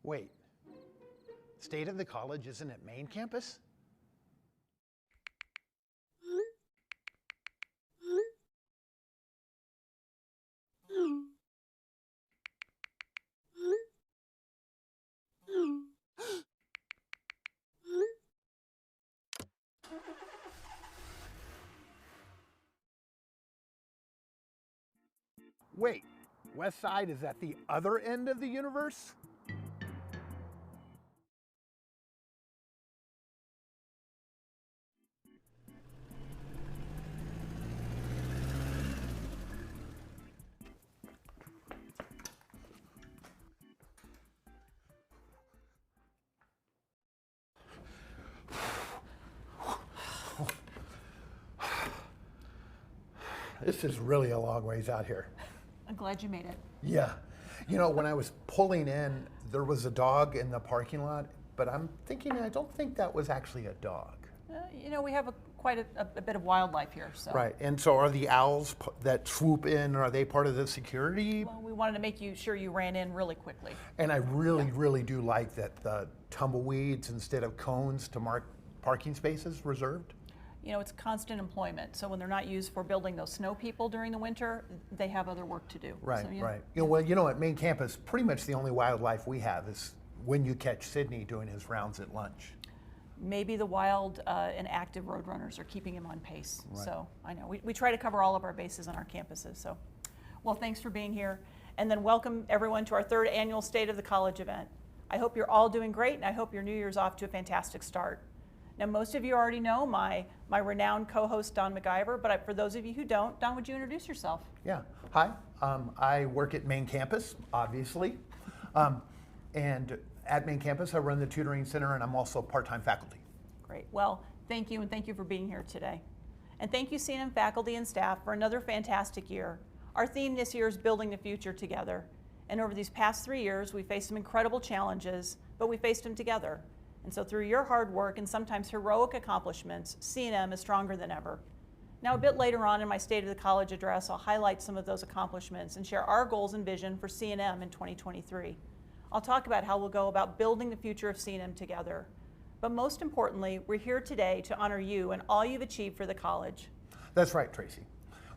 Wait, State of the College isn't at main campus? Wait, West Side is at the other end of the universe? This is really a long ways out here. I'm glad you made it. Yeah. You know, when I was pulling in, there was a dog in the parking lot, but I'm thinking, I don't think that was actually a dog. We have quite a bit of wildlife here. So. Right. And so are the owls that swoop in, are they part of the security? Well, we wanted to make sure you ran in really quickly. And I really do like that the tumbleweeds instead of cones to mark parking spaces reserved. It's constant employment. So when they're not used for building those snow people during the winter, they have other work to do. Right, so, yeah. right. At main campus, pretty much the only wildlife we have is when you catch Sydney doing his rounds at lunch. Maybe the wild and active roadrunners are keeping him on pace. Right. So I know we try to cover all of our bases on our campuses. So, well, thanks for being here. And then welcome everyone to our third annual State of the College event. I hope you're all doing great, and I hope your New Year's off to a fantastic start. Now, most of you already know my renowned co-host, Don McIver, but for those of you who don't, Don, would you introduce yourself? Yeah. Hi. I work at main campus, obviously. And at main campus, I run the tutoring center, and I'm also part-time faculty. Great. Well, thank you, and thank you for being here today. And thank you, C&M faculty and staff, for another fantastic year. Our theme this year is Building the Future Together. And over these past 3 years, we faced some incredible challenges, but we faced them together. And so through your hard work and sometimes heroic accomplishments, C&M is stronger than ever. Now, a bit later on in my State of the College address, I'll highlight some of those accomplishments and share our goals and vision for C&M in 2023. I'll talk about how we'll go about building the future of C&M together. But most importantly, we're here today to honor you and all you've achieved for the college. That's right, Tracy.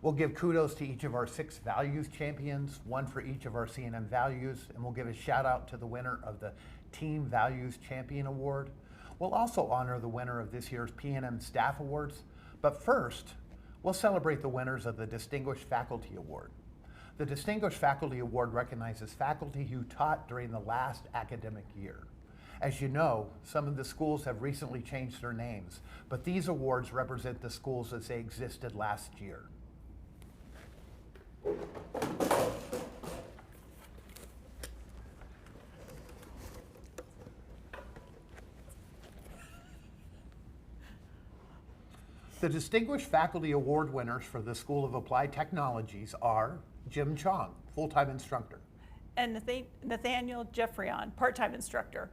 We'll give kudos to each of our 6 values champions, one for each of our C&M values, and we'll give a shout out to the winner of the Team Values Champion Award. We'll also honor the winner of this year's P&M Staff Awards, but first, we'll celebrate the winners of the Distinguished Faculty Award. The Distinguished Faculty Award recognizes faculty who taught during the last academic year. As you know, some of the schools have recently changed their names, but these awards represent the schools as they existed last year. The Distinguished Faculty Award winners for the School of Applied Technologies are Jim Chong, full-time instructor. And Nathaniel Jeffreyon, part-time instructor.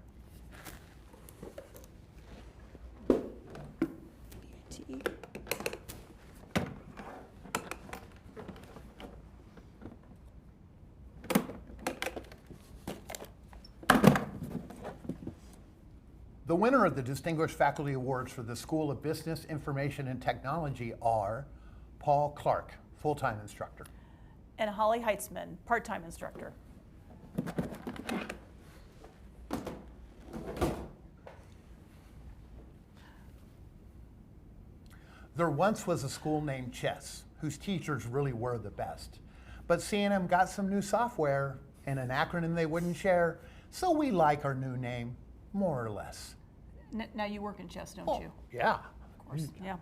The winner of the Distinguished Faculty Awards for the School of Business, Information, and Technology are Paul Clark, full-time instructor. And Holly Heitzman, part-time instructor. There once was a school named Chess, whose teachers really were the best. But C&M got some new software and an acronym they wouldn't share, so we like our new name, more or less. Now you work in Chess, don't you? Yeah. Of course, yeah.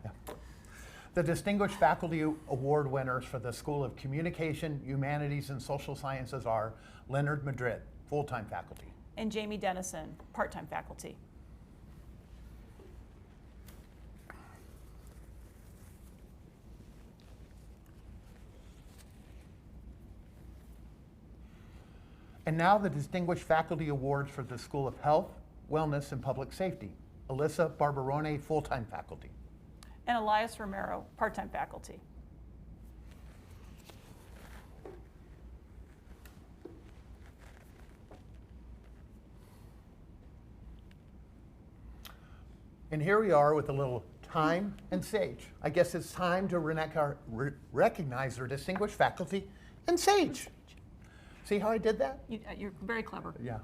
The Distinguished Faculty Award winners for the School of Communication, Humanities, and Social Sciences are Leonard Madrid, full-time faculty. And Jamie Dennison, part-time faculty. And now the Distinguished Faculty Awards for the School of Health, Wellness, and Public Safety. Alyssa Barbarone, full-time faculty. And Elias Romero, part-time faculty. And here we are with a little time and sage. I guess it's time to recognize our distinguished faculty and sage. See how I did that? You're very clever. Yeah.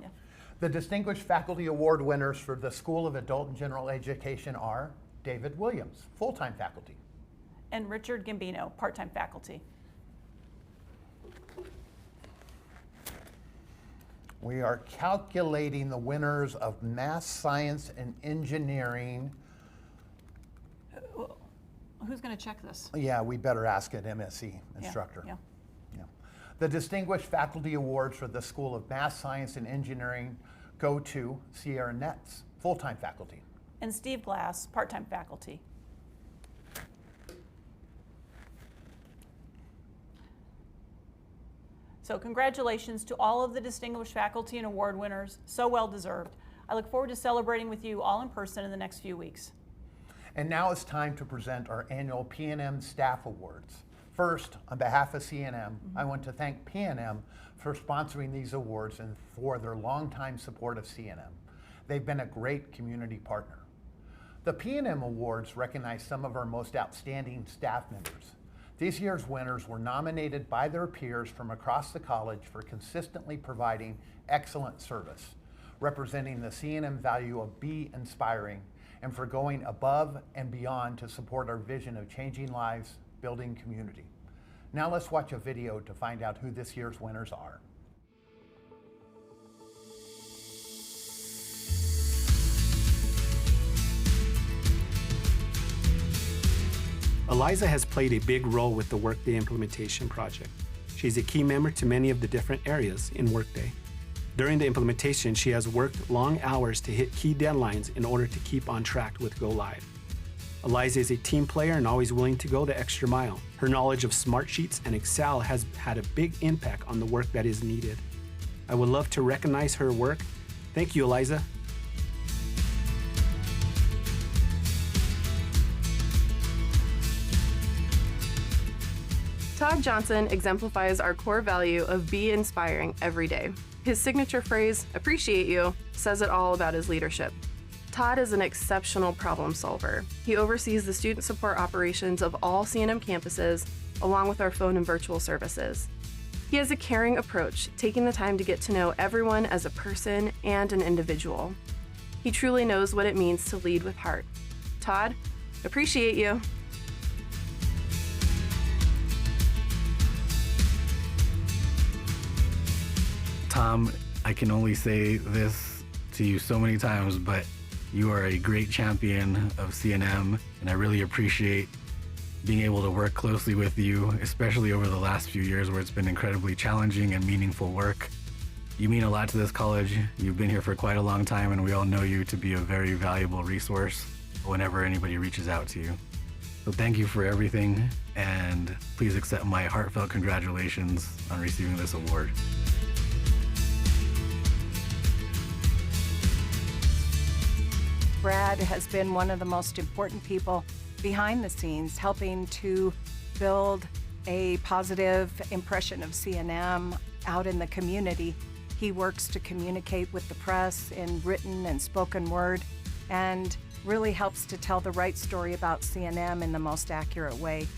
The Distinguished Faculty Award winners for the School of Adult and General Education are David Williams, full-time faculty. And Richard Gambino, part-time faculty. We are calculating the winners of Math, Science, and Engineering. Who's going to check this? Yeah, we better ask an MSc instructor. Yeah. The Distinguished Faculty Awards for the School of Math, Science, and Engineering go to Sierra Netz, full-time faculty. And Steve Glass, part-time faculty. So congratulations to all of the distinguished faculty and award winners, so well deserved. I look forward to celebrating with you all in person in the next few weeks. And now it's time to present our annual P&M Staff Awards. First, on behalf of CNM, I want to thank P&M for sponsoring these awards and for their longtime support of CNM. They've been a great community partner. The P&M Awards recognize some of our most outstanding staff members. These year's winners were nominated by their peers from across the college for consistently providing excellent service, representing the CNM value of be inspiring, and for going above and beyond to support our vision of changing lives, building community. Now let's watch a video to find out who this year's winners are. Eliza has played a big role with the Workday implementation project. She's a key member to many of the different areas in Workday. During the implementation, she has worked long hours to hit key deadlines in order to keep on track with Go Live. Eliza is a team player and always willing to go the extra mile. Her knowledge of Smartsheets and Excel has had a big impact on the work that is needed. I would love to recognize her work. Thank you, Eliza. Todd Johnson exemplifies our core value of be inspiring every day. His signature phrase, "appreciate you," says it all about his leadership. Todd is an exceptional problem solver. He oversees the student support operations of all CNM campuses, along with our phone and virtual services. He has a caring approach, taking the time to get to know everyone as a person and an individual. He truly knows what it means to lead with heart. Todd, appreciate you. Tom, I can only say this to you so many times, but you are a great champion of CNM, and I really appreciate being able to work closely with you, especially over the last few years where it's been incredibly challenging and meaningful work. You mean a lot to this college. You've been here for quite a long time, and we all know you to be a very valuable resource whenever anybody reaches out to you. So thank you for everything, and please accept my heartfelt congratulations on receiving this award. Brad has been one of the most important people behind the scenes, helping to build a positive impression of CNM out in the community. He works to communicate with the press in written and spoken word, and really helps to tell the right story about CNM in the most accurate way.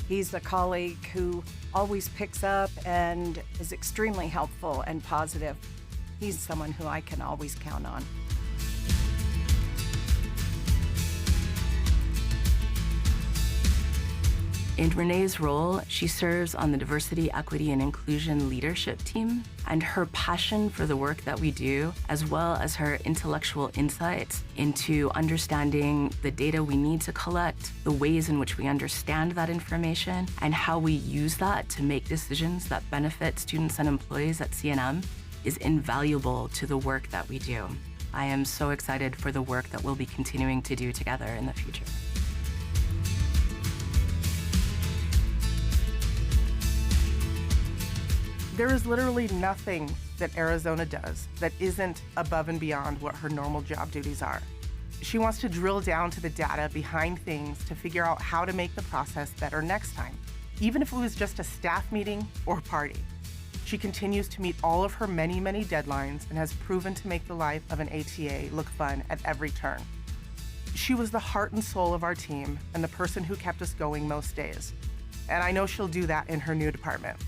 He's a colleague who always picks up and is extremely helpful and positive. He's someone who I can always count on. In Renee's role, she serves on the Diversity, Equity, and Inclusion Leadership Team, and her passion for the work that we do, as well as her intellectual insights into understanding the data we need to collect, the ways in which we understand that information, and how we use that to make decisions that benefit students and employees at CNM is invaluable to the work that we do. I am so excited for the work that we'll be continuing to do together in the future. There is literally nothing that Arizona does that isn't above and beyond what her normal job duties are. She wants to drill down to the data behind things to figure out how to make the process better next time, even if it was just a staff meeting or party. She continues to meet all of her many, many deadlines and has proven to make the life of an ATA look fun at every turn. She was the heart and soul of our team and the person who kept us going most days. And I know she'll do that in her new department.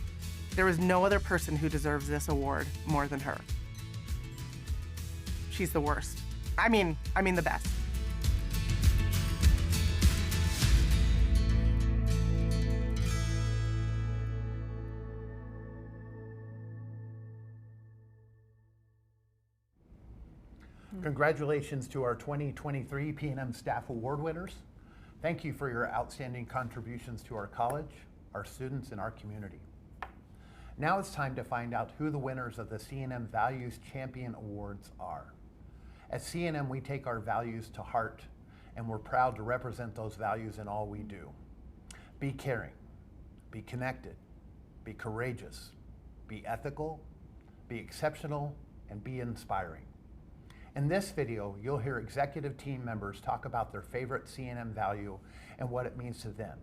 There is no other person who deserves this award more than her. She's the worst. I mean the best. Congratulations to our 2023 P&M Staff Award winners. Thank you for your outstanding contributions to our college, our students, and our community. Now it's time to find out who the winners of the C&M Values Champion Awards are. At C&M, we take our values to heart, and we're proud to represent those values in all we do. Be caring, be connected, be courageous, be ethical, be exceptional, and be inspiring. In this video, you'll hear executive team members talk about their favorite C&M value and what it means to them.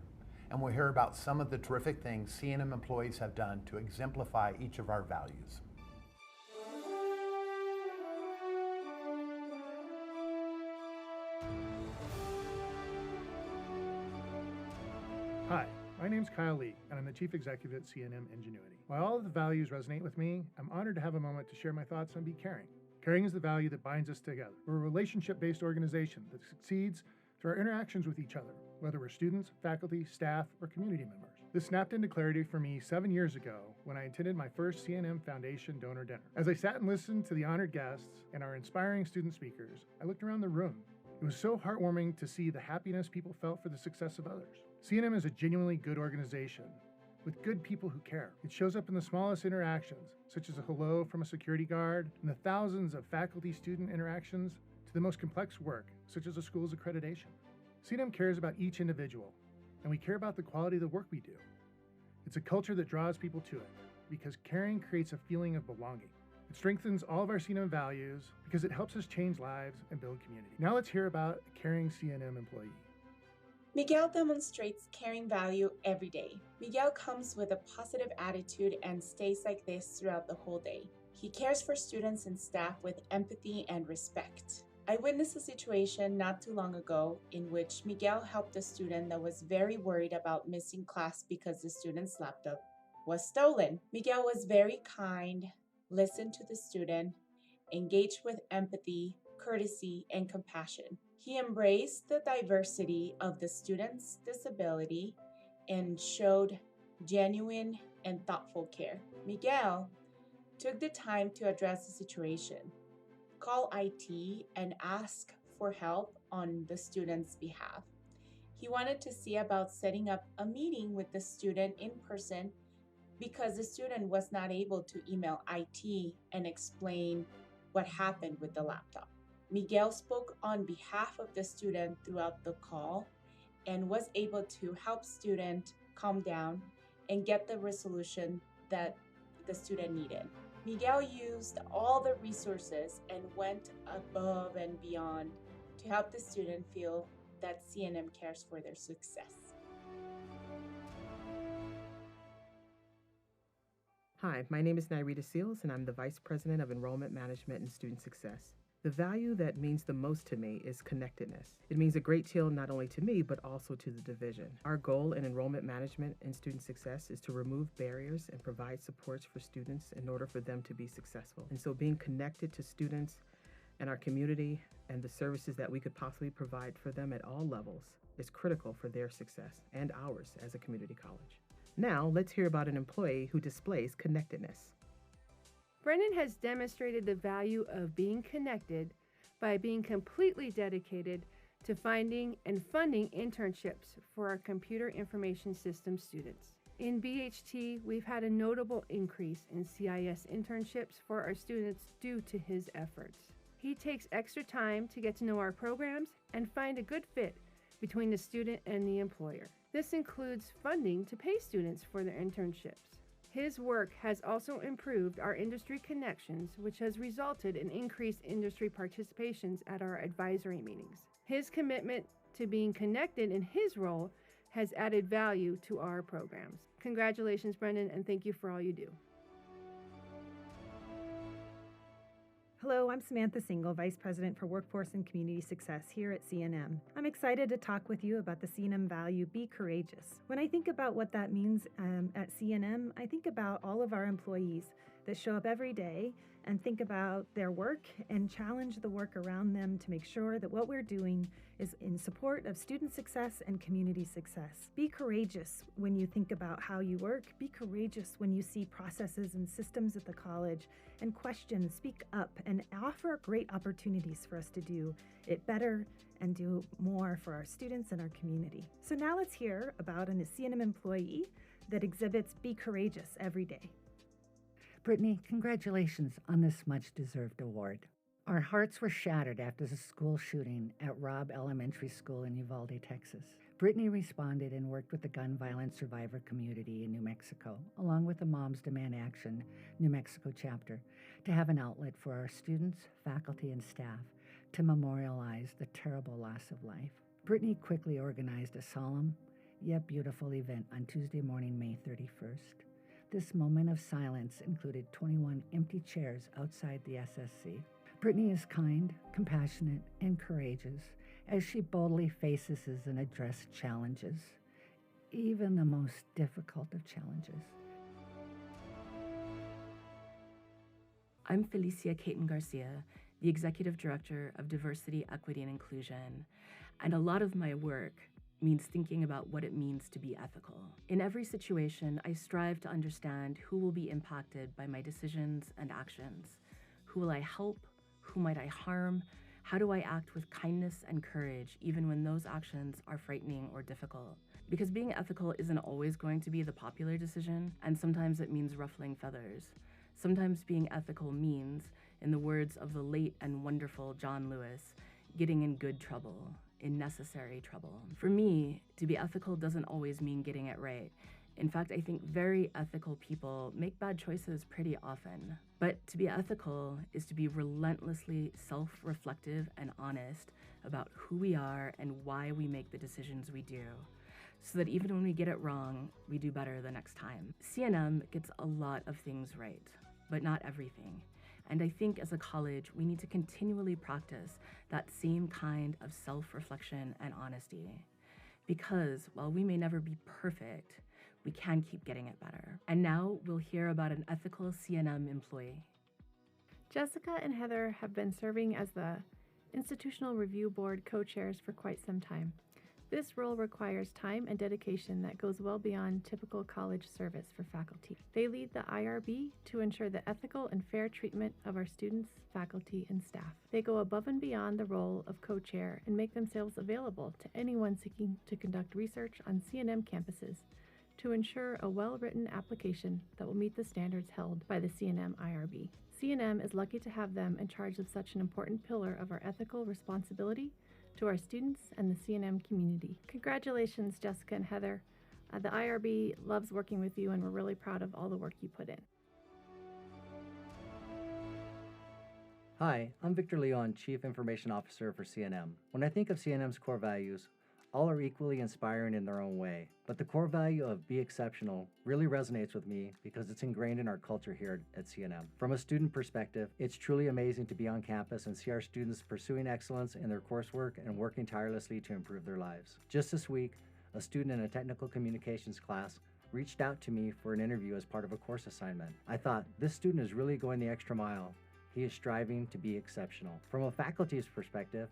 And we'll hear about some of the terrific things C&M employees have done to exemplify each of our values. Hi, my name's Kyle Lee, and I'm the Chief Executive at C&M Ingenuity. While all of the values resonate with me, I'm honored to have a moment to share my thoughts on Be Caring. Caring is the value that binds us together. We're a relationship-based organization that succeeds through our interactions with each other, whether we're students, faculty, staff, or community members. This snapped into clarity for me 7 years ago when I attended my first C&M Foundation donor dinner. As I sat and listened to the honored guests and our inspiring student speakers, I looked around the room. It was so heartwarming to see the happiness people felt for the success of others. C&M is a genuinely good organization with good people who care. It shows up in the smallest interactions, such as a hello from a security guard, and the thousands of faculty-student interactions, to the most complex work, such as a school's accreditation. C&M cares about each individual, and we care about the quality of the work we do. It's a culture that draws people to it, because caring creates a feeling of belonging. It strengthens all of our C&M values because it helps us change lives and build community. Now let's hear about a caring C&M employee. Miguel demonstrates caring value every day. Miguel comes with a positive attitude and stays like this throughout the whole day. He cares for students and staff with empathy and respect. I witnessed a situation not too long ago in which Miguel helped a student that was very worried about missing class because the student's laptop was stolen. Miguel was very kind, listened to the student, engaged with empathy, courtesy, and compassion. He embraced the diversity of the student's disability and showed genuine and thoughtful care. Miguel took the time to address the situation, call IT, and ask for help on the student's behalf. He wanted to see about setting up a meeting with the student in person because the student was not able to email IT and explain what happened with the laptop. Miguel spoke on behalf of the student throughout the call and was able to help student calm down and get the resolution that the student needed. Miguel used all the resources and went above and beyond to help the student feel that C&M cares for their success. Hi, my name is Nyrita Seals, and I'm the Vice President of Enrollment Management and Student Success. The value that means the most to me is connectedness. It means a great deal not only to me, but also to the division. Our goal in enrollment management and student success is to remove barriers and provide supports for students in order for them to be successful. And so being connected to students and our community and the services that we could possibly provide for them at all levels is critical for their success and ours as a community college. Now, let's hear about an employee who displays connectedness. Brennan has demonstrated the value of being connected by being completely dedicated to finding and funding internships for our computer information systems students. In BHT, we've had a notable increase in CIS internships for our students due to his efforts. He takes extra time to get to know our programs and find a good fit between the student and the employer. This includes funding to pay students for their internships. His work has also improved our industry connections, which has resulted in increased industry participations at our advisory meetings. His commitment to being connected in his role has added value to our programs. Congratulations, Brendan, and thank you for all you do. Hello, I'm Samantha Single, Vice President for Workforce and Community Success here at CNM. I'm excited to talk with you about the CNM value, Be Courageous. When I think about what that means at CNM, I think about all of our employees that show up every day and think about their work and challenge the work around them to make sure that what we're doing is in support of student success and community success. Be courageous when you think about how you work. Be courageous when you see processes and systems at the college and question, speak up, and offer great opportunities for us to do it better and do more for our students and our community. So now let's hear about a CNM employee that exhibits Be Courageous every day. Brittany, congratulations on this much-deserved award. Our hearts were shattered after the school shooting at Robb Elementary School in Uvalde, Texas. Brittany responded and worked with the gun violence survivor community in New Mexico, along with the Moms Demand Action New Mexico chapter, to have an outlet for our students, faculty, and staff to memorialize the terrible loss of life. Brittany quickly organized a solemn yet beautiful event on Tuesday morning, May 31st. This moment of silence included 21 empty chairs outside the SSC. Brittany is kind, compassionate, and courageous as she boldly faces and addresses challenges, even the most difficult of challenges. I'm Felicia Caton Garcia, the Executive Director of Diversity, Equity, and Inclusion, and a lot of my work means thinking about what it means to be ethical. In every situation, I strive to understand who will be impacted by my decisions and actions. Who will I help? Who might I harm? How do I act with kindness and courage, even when those actions are frightening or difficult? Because being ethical isn't always going to be the popular decision, and sometimes it means ruffling feathers. Sometimes being ethical means, in the words of the late and wonderful John Lewis, getting in good trouble, in necessary trouble. For me, to be ethical doesn't always mean getting it right. In fact, I think very ethical people make bad choices pretty often. But to be ethical is to be relentlessly self-reflective and honest about who we are and why we make the decisions we do, so that even when we get it wrong, we do better the next time. CNM gets a lot of things right, but not everything. And I think as a college, we need to continually practice that same kind of self-reflection and honesty. Because while we may never be perfect, we can keep getting it better. And now we'll hear about an ethical CNM employee. Jessica and Heather have been serving as the Institutional Review Board co-chairs for quite some time. This role requires time and dedication that goes well beyond typical college service for faculty. They lead the IRB to ensure the ethical and fair treatment of our students, faculty, and staff. They go above and beyond the role of co-chair and make themselves available to anyone seeking to conduct research on CNM campuses to ensure a well-written application that will meet the standards held by the CNM IRB. CNM is lucky to have them in charge of such an important pillar of our ethical responsibility to our students and the CNM community. Congratulations, Jessica and Heather. The IRB loves working with you, and we're really proud of all the work you put in. Hi, I'm Victor Leon, Chief Information Officer for CNM. When I think of CNM's core values, all are equally inspiring in their own way, but the core value of Be Exceptional really resonates with me because it's ingrained in our culture here at CNM. From a student perspective, it's truly amazing to be on campus and see our students pursuing excellence in their coursework and working tirelessly to improve their lives. Just this week, a student in a technical communications class reached out to me for an interview as part of a course assignment. I thought, this student is really going the extra mile. He is striving to be exceptional. From a faculty's perspective,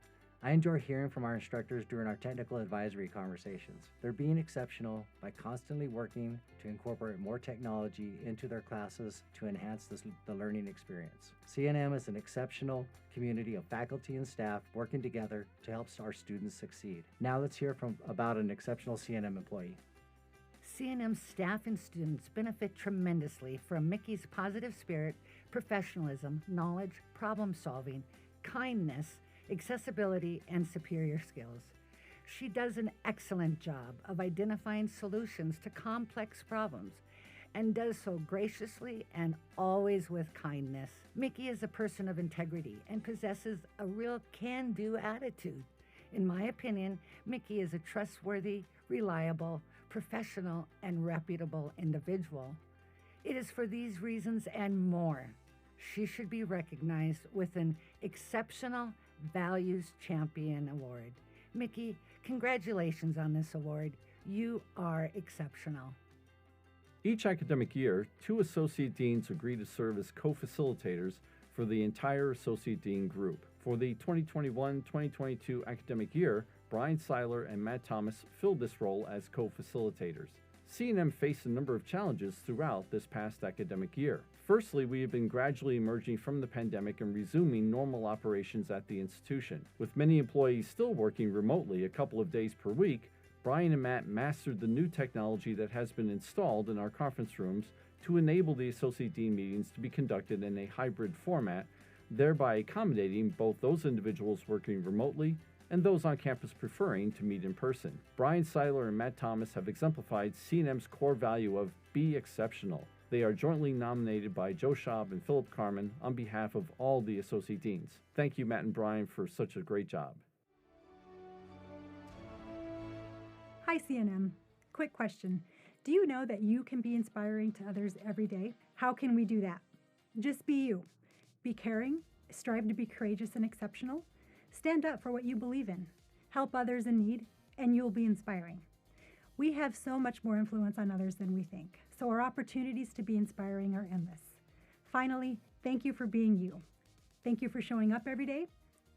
I enjoy hearing from our instructors during our technical advisory conversations. They're being exceptional by constantly working to incorporate more technology into their classes to enhance the learning experience. CNM is an exceptional community of faculty and staff working together to help our students succeed. Now let's hear about an exceptional CNM employee. CNM staff and students benefit tremendously from Mickey's positive spirit, professionalism, knowledge, problem solving, kindness, accessibility, and superior skills. She does an excellent job of identifying solutions to complex problems and does so graciously and always with kindness. Mickey is a person of integrity and possesses a real can-do attitude. In my opinion, Mickey is a trustworthy, reliable, professional, and reputable individual. It is for these reasons and more she should be recognized with an Exceptional Values Champion Award. Mickey, congratulations on this award. You are exceptional. Each academic year, 2 associate deans agree to serve as co-facilitators for the entire associate dean group. For the 2021-2022 academic year, Brian Seiler and Matt Thomas filled this role as co-facilitators. C&M faced a number of challenges throughout this past academic year. Firstly, we have been gradually emerging from the pandemic and resuming normal operations at the institution. With many employees still working remotely a couple of days per week, Brian and Matt mastered the new technology that has been installed in our conference rooms to enable the Associate Dean meetings to be conducted in a hybrid format, thereby accommodating both those individuals working remotely and those on campus preferring to meet in person. Brian Seiler and Matt Thomas have exemplified C&M's core value of be exceptional. They are jointly nominated by Joe Schaub and Philip Carmen on behalf of all the Associate Deans. Thank you, Matt and Brian, for such a great job. Hi, C&M. Quick question. Do you know that you can be inspiring to others every day? How can we do that? Just be you. Be caring, strive to be courageous and exceptional, stand up for what you believe in, help others in need, and you'll be inspiring. We have so much more influence on others than we think, so our opportunities to be inspiring are endless. Finally, thank you for being you. Thank you for showing up every day.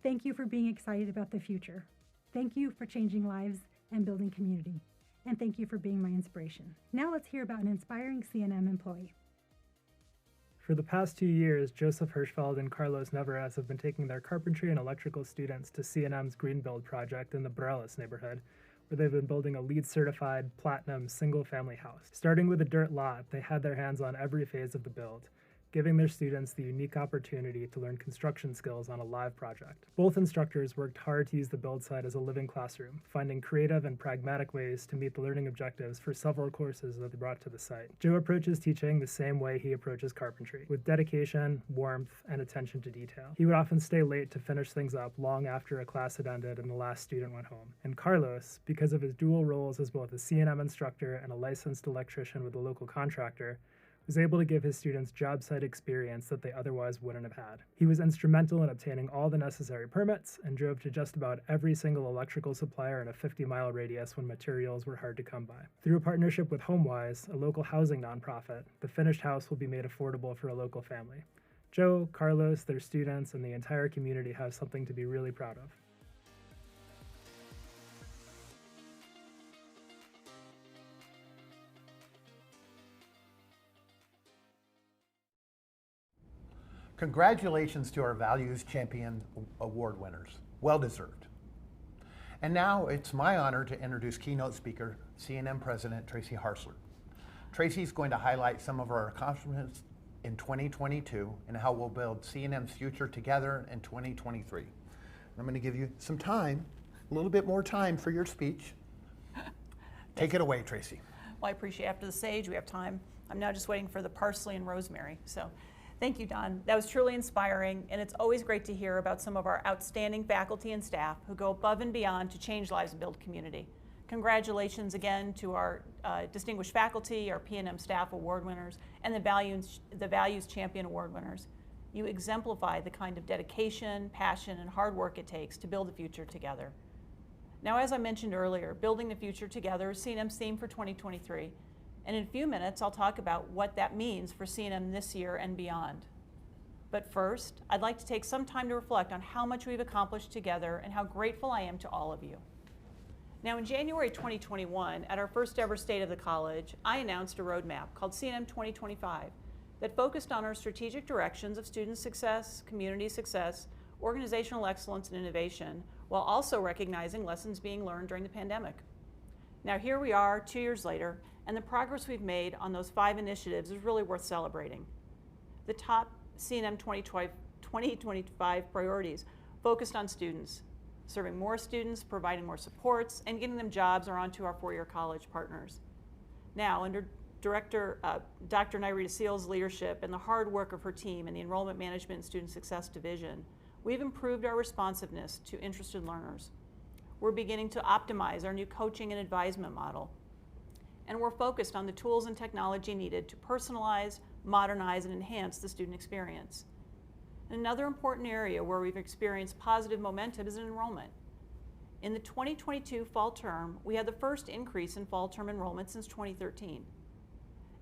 Thank you for being excited about the future. Thank you for changing lives and building community. And thank you for being my inspiration. Now let's hear about an inspiring C&M employee. For the past 2 years, Joseph Hirschfeld and Carlos Neveres have been taking their carpentry and electrical students to C&M's Green Build project in the Borellis neighborhood, where they've been building a LEED certified platinum single-family house. Starting with a dirt lot, they had their hands on every phase of the build, giving their students the unique opportunity to learn construction skills on a live project. Both instructors worked hard to use the build site as a living classroom, finding creative and pragmatic ways to meet the learning objectives for several courses that they brought to the site. Joe approaches teaching the same way he approaches carpentry, with dedication, warmth, and attention to detail. He would often stay late to finish things up long after a class had ended and the last student went home. And Carlos, because of his dual roles as both a C&M instructor and a licensed electrician with a local contractor, was able to give his students job site experience that they otherwise wouldn't have had. He was instrumental in obtaining all the necessary permits and drove to just about every single electrical supplier in a 50-mile radius when materials were hard to come by. Through a partnership with HomeWise, a local housing nonprofit, the finished house will be made affordable for a local family. Joe, Carlos, their students, and the entire community have something to be really proud of. Congratulations to our Values Champion Award winners. Well deserved. And now it's my honor to introduce keynote speaker, C&M President Tracy Harsler. Tracy's going to highlight some of our accomplishments in 2022 and how we'll build C&M's future together in 2023. I'm going to give you some time, a little bit more time for your speech. Take it away, Tracy. Well, I appreciate after the sage, we have time. I'm now just waiting for the parsley and rosemary. So thank you, Don. That was truly inspiring, and it's always great to hear about some of our outstanding faculty and staff who go above and beyond to change lives and build community. Congratulations again to our distinguished faculty, our P&M staff award winners, and the Values Champion Award winners. You exemplify the kind of dedication, passion, and hard work it takes to build the future together. Now, as I mentioned earlier, building the future together is C&M's theme for 2023. And in a few minutes, I'll talk about what that means for C&M this year and beyond. But first, I'd like to take some time to reflect on how much we've accomplished together and how grateful I am to all of you. Now, in January 2021, at our first ever State of the College, I announced a roadmap called C&M 2025 that focused on our strategic directions of student success, community success, organizational excellence, and innovation, while also recognizing lessons being learned during the pandemic. Now, here we are 2 years later, and the progress we've made on those 5 initiatives is really worth celebrating. The top C&M 2025 priorities focused on students, serving more students, providing more supports, and getting them jobs or onto our four-year college partners. Now, under Director Dr. Nyrita Seal's leadership and the hard work of her team in the Enrollment Management and Student Success Division, we've improved our responsiveness to interested learners. We're beginning to optimize our new coaching and advisement model. And we're focused on the tools and technology needed to personalize, modernize, and enhance the student experience. Another important area where we've experienced positive momentum is in enrollment. In the 2022 fall term, we had the first increase in fall term enrollment since 2013.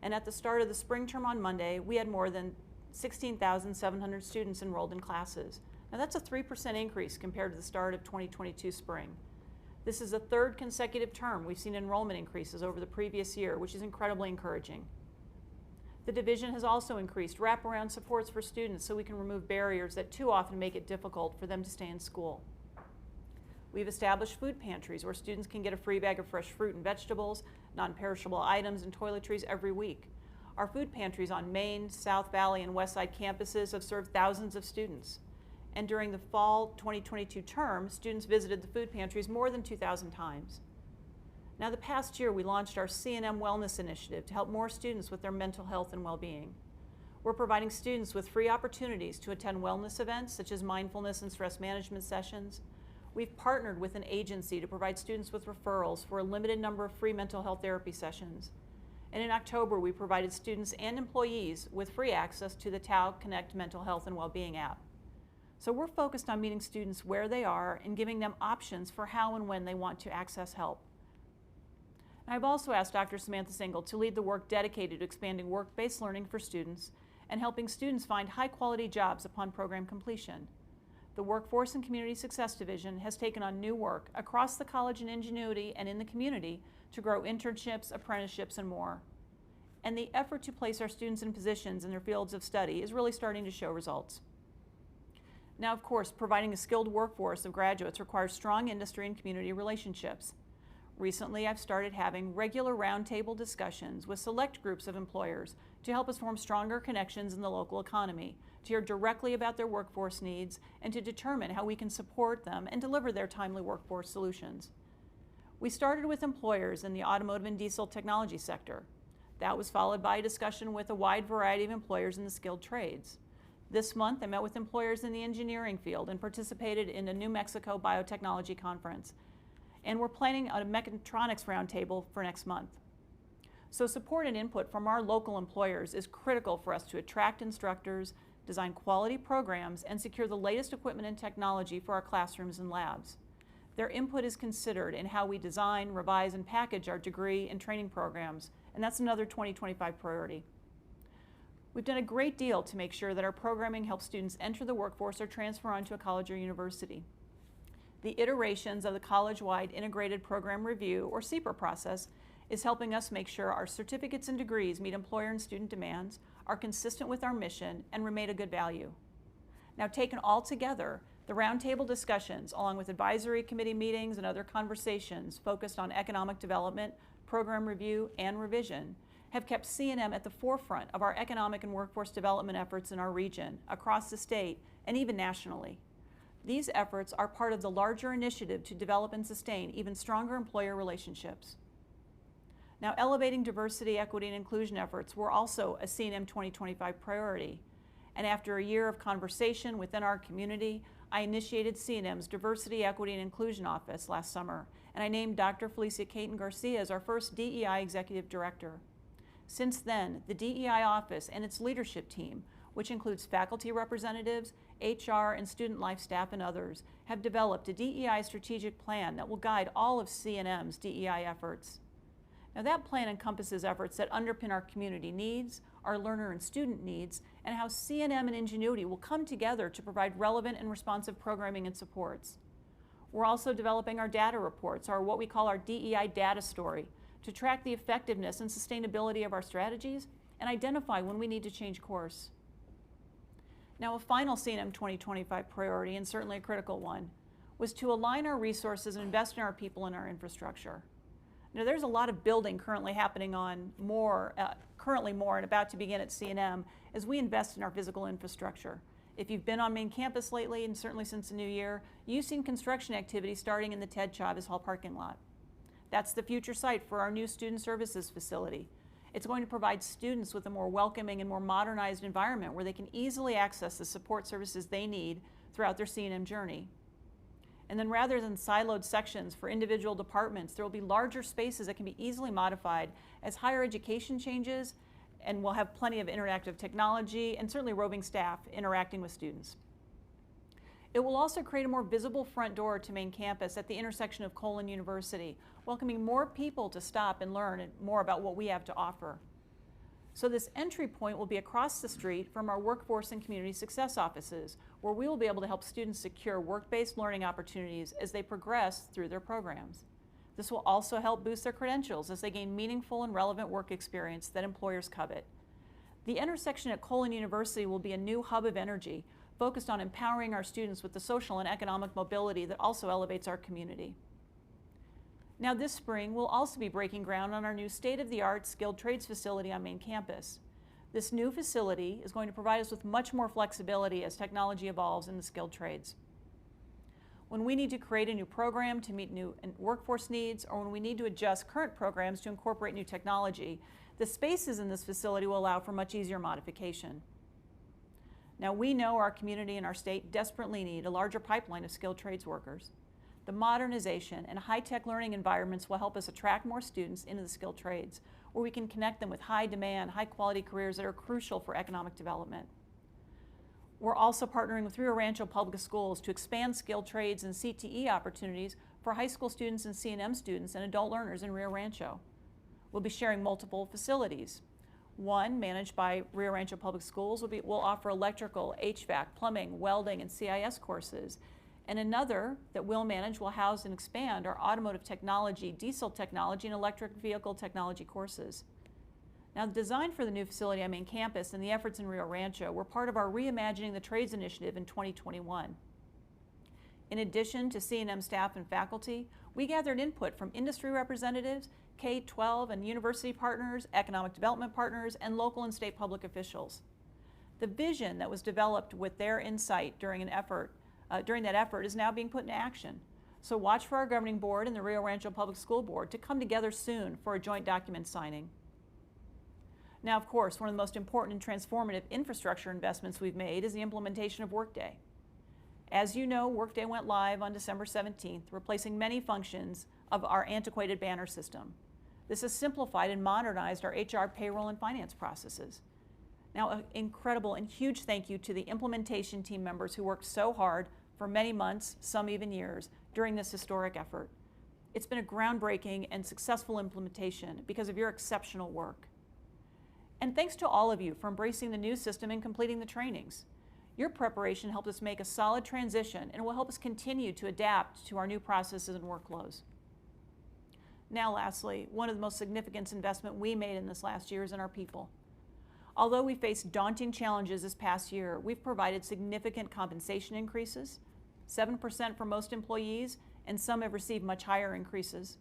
And at the start of the spring term on Monday, we had more than 16,700 students enrolled in classes. Now that's a 3% increase compared to the start of 2022 spring. This is the third consecutive term we've seen enrollment increases over the previous year, which is incredibly encouraging. The division has also increased wraparound supports for students so we can remove barriers that too often make it difficult for them to stay in school. We've established food pantries where students can get a free bag of fresh fruit and vegetables, non-perishable items, and toiletries every week. Our food pantries on Main, South Valley, and West Side campuses have served thousands of students. And during the fall 2022 term, students visited the food pantries more than 2,000 times. Now, the past year, we launched our C&M Wellness Initiative to help more students with their mental health and well-being. We're providing students with free opportunities to attend wellness events such as mindfulness and stress management sessions. We've partnered with an agency to provide students with referrals for a limited number of free mental health therapy sessions. And in October, we provided students and employees with free access to the Tau Connect Mental Health and Wellbeing app. So we're focused on meeting students where they are and giving them options for how and when they want to access help. I've also asked Dr. Samantha Single to lead the work dedicated to expanding work-based learning for students and helping students find high-quality jobs upon program completion. The Workforce and Community Success Division has taken on new work across the college and Ingenuity and in the community to grow internships, apprenticeships, and more. And the effort to place our students in positions in their fields of study is really starting to show results. Now, of course, providing a skilled workforce of graduates requires strong industry and community relationships. Recently, I've started having regular roundtable discussions with select groups of employers to help us form stronger connections in the local economy, to hear directly about their workforce needs, and to determine how we can support them and deliver their timely workforce solutions. We started with employers in the automotive and diesel technology sector. That was followed by a discussion with a wide variety of employers in the skilled trades. This month, I met with employers in the engineering field and participated in a New Mexico Biotechnology Conference. And we're planning a mechatronics roundtable for next month. So support and input from our local employers is critical for us to attract instructors, design quality programs, and secure the latest equipment and technology for our classrooms and labs. Their input is considered in how we design, revise, and package our degree and training programs, and that's another 2025 priority. We've done a great deal to make sure that our programming helps students enter the workforce or transfer on to a college or university. The iterations of the college-wide Integrated Program Review, or CPR process, is helping us make sure our certificates and degrees meet employer and student demands, are consistent with our mission, and remain a good value. Now, taken all together, the roundtable discussions, along with advisory committee meetings and other conversations focused on economic development, program review, and revision, have kept C&M at the forefront of our economic and workforce development efforts in our region, across the state, and even nationally. These efforts are part of the larger initiative to develop and sustain even stronger employer relationships. Now, elevating diversity, equity, and inclusion efforts were also a C&M 2025 priority. And after a year of conversation within our community, I initiated C&M's Diversity, Equity, and Inclusion Office last summer, and I named Dr. Felicia Caton Garcia as our first DEI Executive Director. Since then, the DEI office and its leadership team, which includes faculty representatives, HR, and student life staff, and others, have developed a DEI strategic plan that will guide all of C&M's DEI efforts. Now, that plan encompasses efforts that underpin our community needs, our learner and student needs, and how C&M and Ingenuity will come together to provide relevant and responsive programming and supports. We're also developing our data reports, or what we call our DEI data story, to track the effectiveness and sustainability of our strategies and identify when we need to change course. Now, a final C&M 2025 priority, and certainly a critical one, was to align our resources and invest in our people and our infrastructure. Now, there's a lot of building currently happening on currently more and about to begin at C&M as we invest in our physical infrastructure. If you've been on main campus lately, and certainly since the new year, you've seen construction activity starting in the Ted Chavez Hall parking lot. That's the future site for our new student services facility. It's going to provide students with a more welcoming and more modernized environment where they can easily access the support services they need throughout their C&M journey. And then rather than siloed sections for individual departments, there will be larger spaces that can be easily modified as higher education changes and we'll have plenty of interactive technology and certainly roving staff interacting with students. It will also create a more visible front door to main campus at the intersection of Cole and University, welcoming more people to stop and learn more about what we have to offer. So this entry point will be across the street from our workforce and community success offices, where we will be able to help students secure work-based learning opportunities as they progress through their programs. This will also help boost their credentials as they gain meaningful and relevant work experience that employers covet. The intersection at Cole and University will be a new hub of energy, focused on empowering our students with the social and economic mobility that also elevates our community. Now this spring, we'll also be breaking ground on our new state-of-the-art skilled trades facility on main campus. This new facility is going to provide us with much more flexibility as technology evolves in the skilled trades. When we need to create a new program to meet new workforce needs, or when we need to adjust current programs to incorporate new technology, the spaces in this facility will allow for much easier modification. Now we know our community and our state desperately need a larger pipeline of skilled trades workers. The modernization and high-tech learning environments will help us attract more students into the skilled trades, where we can connect them with high-demand, high-quality careers that are crucial for economic development. We're also partnering with Rio Rancho Public Schools to expand skilled trades and CTE opportunities for high school students and C&M students and adult learners in Rio Rancho. We'll be sharing multiple facilities. One, managed by Rio Rancho Public Schools, will offer electrical, HVAC, plumbing, welding, and CIS courses. And another that we'll manage will house and expand our automotive technology, diesel technology, and electric vehicle technology courses. Now, the design for the new facility on main campus and the efforts in Rio Rancho were part of our Reimagining the Trades initiative in 2021. In addition to C&M staff and faculty, we gathered input from industry representatives, K-12 and university partners, economic development partners, and local and state public officials. The vision that was developed with their insight during that effort is now being put into action. So watch for our governing board and the Rio Rancho Public School Board to come together soon for a joint document signing. Now, of course, one of the most important and transformative infrastructure investments we've made is the implementation of Workday. As you know, Workday went live on December 17th, replacing many functions of our antiquated Banner system. This has simplified and modernized our HR, payroll, and finance processes. Now, an incredible and huge thank you to the implementation team members who worked so hard for many months, some even years, during this historic effort. It's been a groundbreaking and successful implementation because of your exceptional work. And thanks to all of you for embracing the new system and completing the trainings. Your preparation helped us make a solid transition and will help us continue to adapt to our new processes and workflows. Now, lastly, one of the most significant investments we made in this last year is in our people. Although we faced daunting challenges this past year, we've provided significant compensation increases, 7% for most employees, and some have received much higher increases.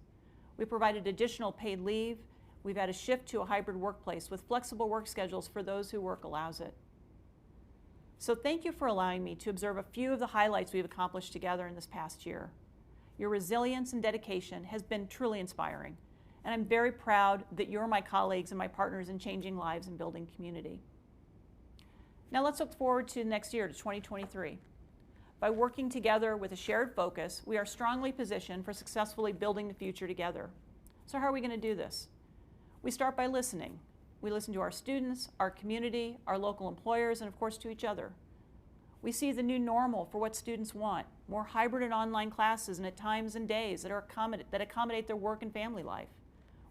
We provided additional paid leave. We've had a shift to a hybrid workplace with flexible work schedules for those who work allows it. So thank you for allowing me to observe a few of the highlights we've accomplished together in this past year. Your resilience and dedication has been truly inspiring, and I'm very proud that you're my colleagues and my partners in changing lives and building community. Now let's look forward to next year, to 2023. By working together with a shared focus, we are strongly positioned for successfully building the future together. So how are we going to do this? We start by listening. We listen to our students, our community, our local employers, and of course to each other. We see the new normal for what students want, more hybrid and online classes and at times and days that accommodate their work and family life.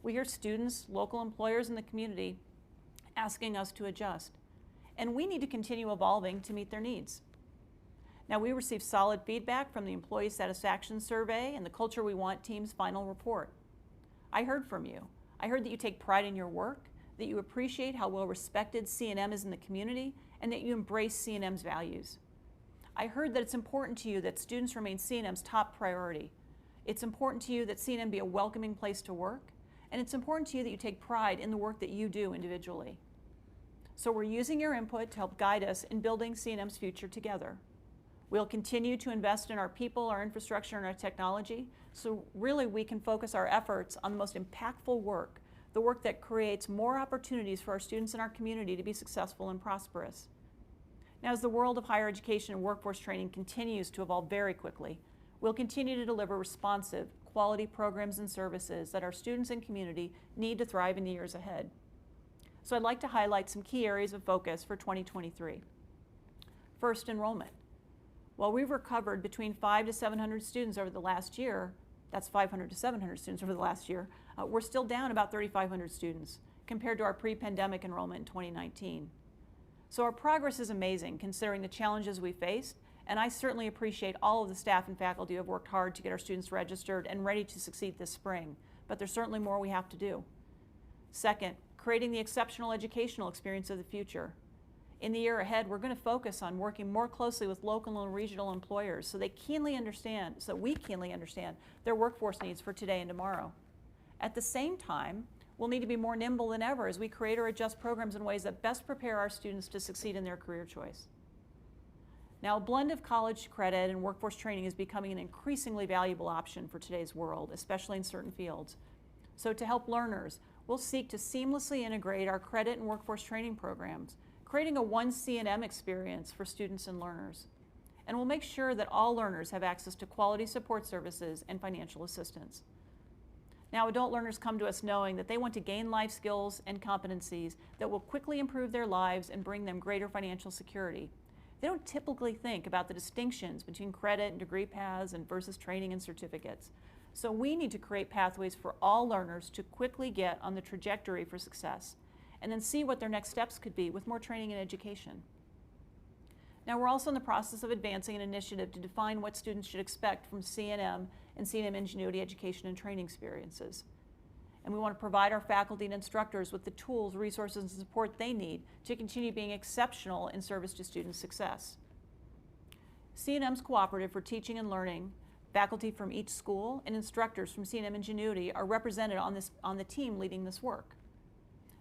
We hear students, local employers, and the community asking us to adjust. And we need to continue evolving to meet their needs. Now, we received solid feedback from the Employee Satisfaction Survey and the Culture We Want team's final report. I heard from you. I heard that you take pride in your work, that you appreciate how well respected C&M is in the community, and that you embrace C&M's values. I heard that it's important to you that students remain C&M's top priority. It's important to you that C&M be a welcoming place to work, and it's important to you that you take pride in the work that you do individually. So we're using your input to help guide us in building C&M's future together. We'll continue to invest in our people, our infrastructure, and our technology, so really we can focus our efforts on the most impactful work, the work that creates more opportunities for our students in our community to be successful and prosperous. Now, as the world of higher education and workforce training continues to evolve very quickly, we'll continue to deliver responsive, quality programs and services that our students and community need to thrive in the years ahead. So I'd like to highlight some key areas of focus for 2023. First, enrollment. While we've recovered between 500 to 700 students over the last year, that's 500 to 700 students over the last year, we're still down about 3,500 students compared to our pre-pandemic enrollment in 2019. So our progress is amazing considering the challenges we faced, and I certainly appreciate all of the staff and faculty who have worked hard to get our students registered and ready to succeed this spring, but there's certainly more we have to do. Second, creating the exceptional educational experience of the future. In the year ahead, we're going to focus on working more closely with local and regional employers so we keenly understand their workforce needs for today and tomorrow. At the same time, we'll need to be more nimble than ever as we create or adjust programs in ways that best prepare our students to succeed in their career choice. Now, a blend of college credit and workforce training is becoming an increasingly valuable option for today's world, especially in certain fields. So to help learners, we'll seek to seamlessly integrate our credit and workforce training programs, creating a one C&M experience for students and learners. And we'll make sure that all learners have access to quality support services and financial assistance. Now, adult learners come to us knowing that they want to gain life skills and competencies that will quickly improve their lives and bring them greater financial security. They don't typically think about the distinctions between credit and degree paths and versus training and certificates. So we need to create pathways for all learners to quickly get on the trajectory for success, and then see what their next steps could be with more training and education. Now, we're also in the process of advancing an initiative to define what students should expect from C&M and C&M Ingenuity education and training experiences. And we want to provide our faculty and instructors with the tools, resources, and support they need to continue being exceptional in service to student success. C&M's Cooperative for Teaching and Learning, faculty from each school, and instructors from C&M Ingenuity are represented on the team leading this work.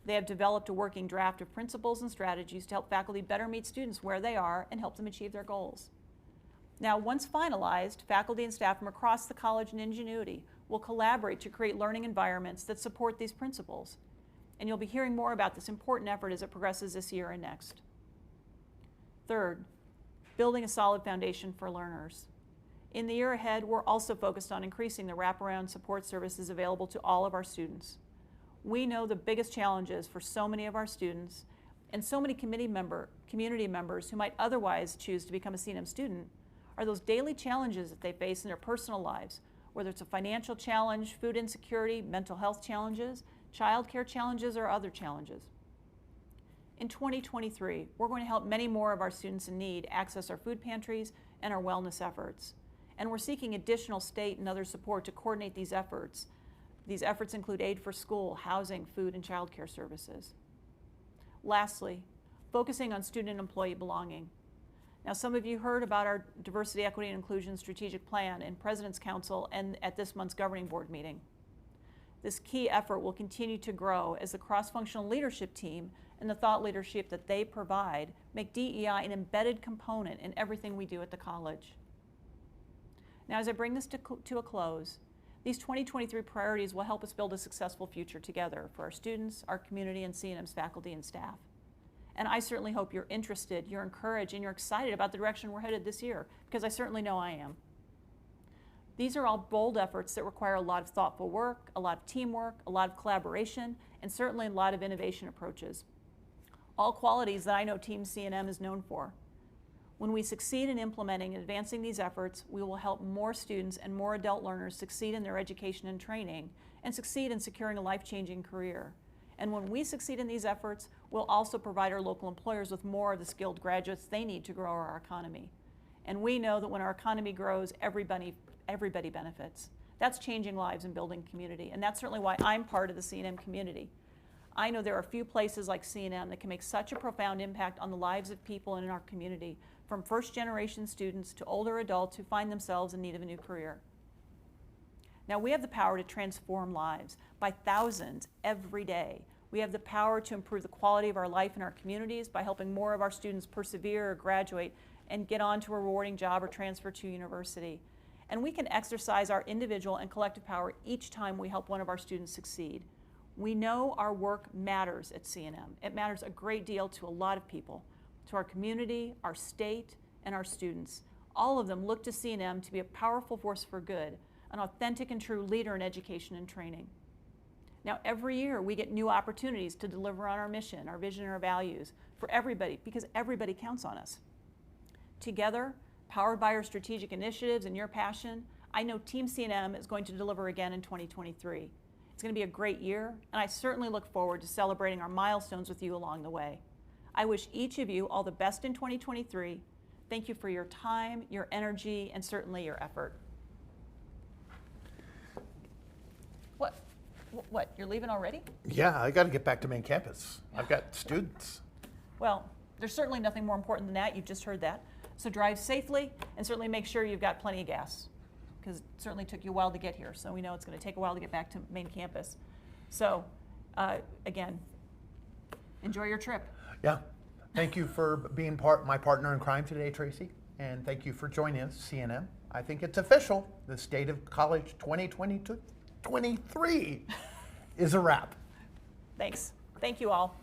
They have developed a working draft of principles and strategies to help faculty better meet students where they are and help them achieve their goals. Now, once finalized, faculty and staff from across the college and Ingenuity will collaborate to create learning environments that support these principles. And you'll be hearing more about this important effort as it progresses this year and next. Third, building a solid foundation for learners. In the year ahead, we're also focused on increasing the wraparound support services available to all of our students. We know the biggest challenges for so many of our students and so many community members who might otherwise choose to become a C&M student are those daily challenges that they face in their personal lives, whether it's a financial challenge, food insecurity, mental health challenges, childcare challenges, or other challenges. In 2023, we're going to help many more of our students in need access our food pantries and our wellness efforts. And we're seeking additional state and other support to coordinate these efforts. These efforts include aid for school, housing, food, and childcare services. Lastly, focusing on student and employee belonging. Now, some of you heard about our Diversity, Equity, and Inclusion Strategic Plan in President's Council and at this month's Governing Board meeting. This key effort will continue to grow as the cross-functional leadership team and the thought leadership that they provide make DEI an embedded component in everything we do at the college. Now, as I bring this to a close, these 2023 priorities will help us build a successful future together for our students, our community, and C&M's faculty and staff. And I certainly hope you're interested, you're encouraged, and you're excited about the direction we're headed this year, because I certainly know I am. These are all bold efforts that require a lot of thoughtful work, a lot of teamwork, a lot of collaboration, and certainly a lot of innovation approaches. All qualities that I know Team C&M is known for. When we succeed in implementing and advancing these efforts, we will help more students and more adult learners succeed in their education and training and succeed in securing a life-changing career. And when we succeed in these efforts, we'll also provide our local employers with more of the skilled graduates they need to grow our economy. And we know that when our economy grows, everybody benefits. That's changing lives and building community. And that's certainly why I'm part of the C&M community. I know there are few places like C&M that can make such a profound impact on the lives of people in our community, from first-generation students to older adults who find themselves in need of a new career. Now, we have the power to transform lives by thousands every day. We have the power to improve the quality of our life in our communities by helping more of our students persevere or graduate and get on to a rewarding job or transfer to university. And we can exercise our individual and collective power each time we help one of our students succeed. We know our work matters at C&M. It matters a great deal to a lot of people, to our community, our state, and our students. All of them look to C&M to be a powerful force for good, an authentic and true leader in education and training. Now, every year we get new opportunities to deliver on our mission, our vision, and our values for everybody, because everybody counts on us. Together, powered by our strategic initiatives and your passion, I know Team C&M is going to deliver again in 2023. It's going to be a great year, and I certainly look forward to celebrating our milestones with you along the way. I wish each of you all the best in 2023. Thank you for your time, your energy, and certainly your effort. What, you're leaving already? Yeah, I got to get back to main campus. I've got students. Well, there's certainly nothing more important than that. You've just heard that. So drive safely and certainly make sure you've got plenty of gas, because it certainly took you a while to get here. So we know it's going to take a while to get back to main campus. So again, enjoy your trip. Yeah. Thank you for being my partner in crime today, Tracy. And thank you for joining us, C&M. I think it's official. The State of College 2022-23 is a wrap. Thanks. Thank you all.